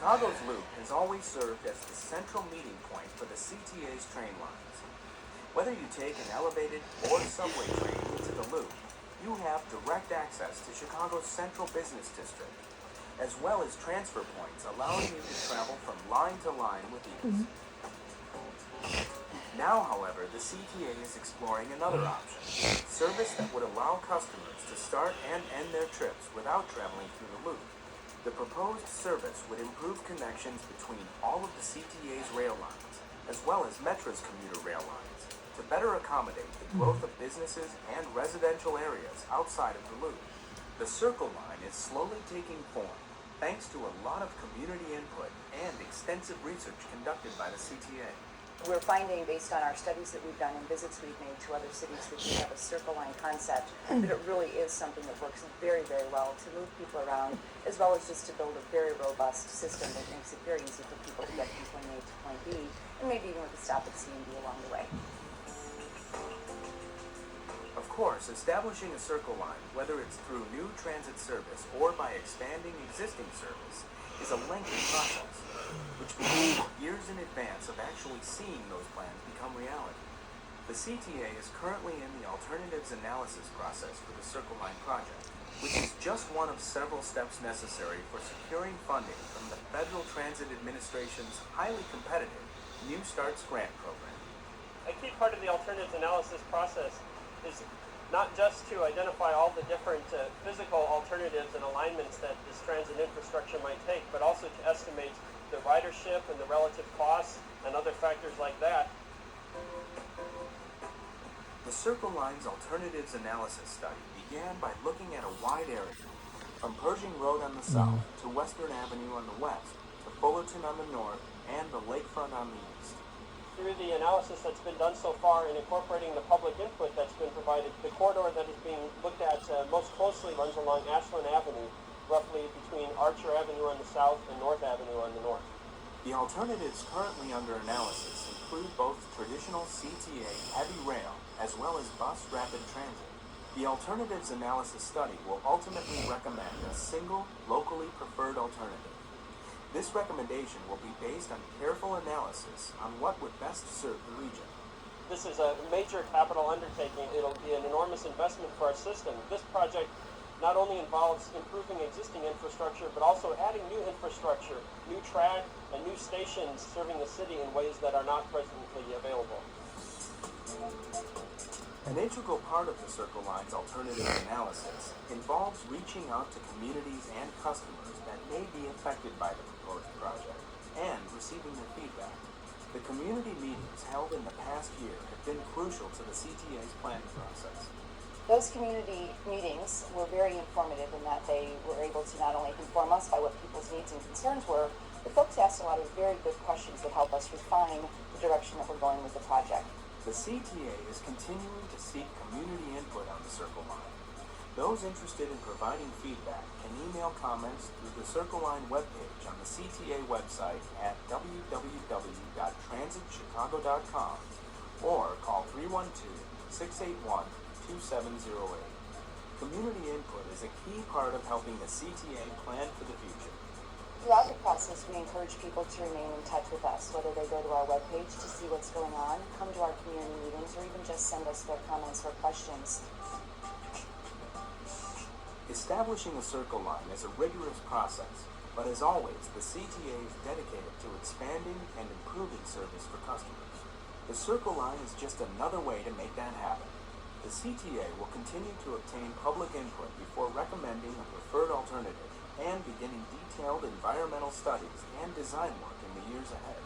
Chicago's Loop has always served as the central meeting point for the CTA's train lines. Whether you take an elevated or subway train into the Loop, you have direct access to Chicago's central business district, as well as transfer points allowing you to travel from line to line with ease. Now, however, the CTA is exploring another option, service that would allow customers to start and end their trips without traveling through the Loop. The proposed service would improve connections between all of the CTA's rail lines, as well as Metra's commuter rail lines, to better accommodate the growth of businesses and residential areas outside of the Loop. The Circle Line is slowly taking form, thanks to a lot of community input and extensive research conducted by the CTA. We're finding, based on our studies that we've done and visits we've made to other cities that we have a Circle Line concept, that it really is something that works very, very well to move people around, as well as just to build a very robust system that makes it very easy for people to get from point A to point B, and maybe even with a stop at C and D along the way. Of course, establishing a Circle Line, whether it's through new transit service or by expanding existing service, is a lengthy process, which begins years in advance of actually seeing those plans become reality. The CTA is currently in the alternatives analysis process for the Circle Line project, which is just one of several steps necessary for securing funding from the Federal Transit Administration's highly competitive New Starts Grant program. A key part of the alternatives analysis process is not just to identify all the different physical alternatives and alignments that this transit infrastructure might take, but also to estimate the ridership and the relative costs and other factors like that. The Circle Line's alternatives analysis study began by looking at a wide area, from Pershing Road on the south to Western Avenue on the west, to Fullerton on the north, and the lakefront on the east. Through the analysis that's been done so far and incorporating the public input that's been provided, the corridor that is being looked at most closely runs along Ashland Avenue, roughly between Archer Avenue on the south and North Avenue on the north. The alternatives currently under analysis include both traditional CTA heavy rail as well as bus rapid transit. The alternatives analysis study will ultimately recommend a single, locally preferred alternative. This recommendation will be based on careful analysis on what would best serve the region. This is a major capital undertaking. It'll be an enormous investment for our system. This project not only involves improving existing infrastructure, but also adding new infrastructure, new track, and new stations serving the city in ways that are not presently available. An integral part of the Circle Line's alternative analysis involves reaching out to communities and customers that may be affected by the proposed project and receiving their feedback. The community meetings held in the past year have been crucial to the CTA's planning process. Those community meetings were very informative in that they were able to not only inform us by what people's needs and concerns were, but folks asked a lot of very good questions that help us refine the direction that we're going with the project. The CTA is continuing to seek community input on the Circle Line. Those interested in providing feedback can email comments through the Circle Line webpage on the CTA website at www.transitchicago.com or call 312-681-2708. Community input is a key part of helping the CTA plan for the future. Throughout the process, we encourage people to remain in touch with us, whether they go to our webpage to see what's going on, come to our community meetings, or even just send us their comments or questions. Establishing a Circle Line is a rigorous process, but as always, the CTA is dedicated to expanding and improving service for customers. The Circle Line is just another way to make that happen. The CTA will continue to obtain public input before recommending a preferred alternative and beginning detailed environmental studies and design work in the years ahead.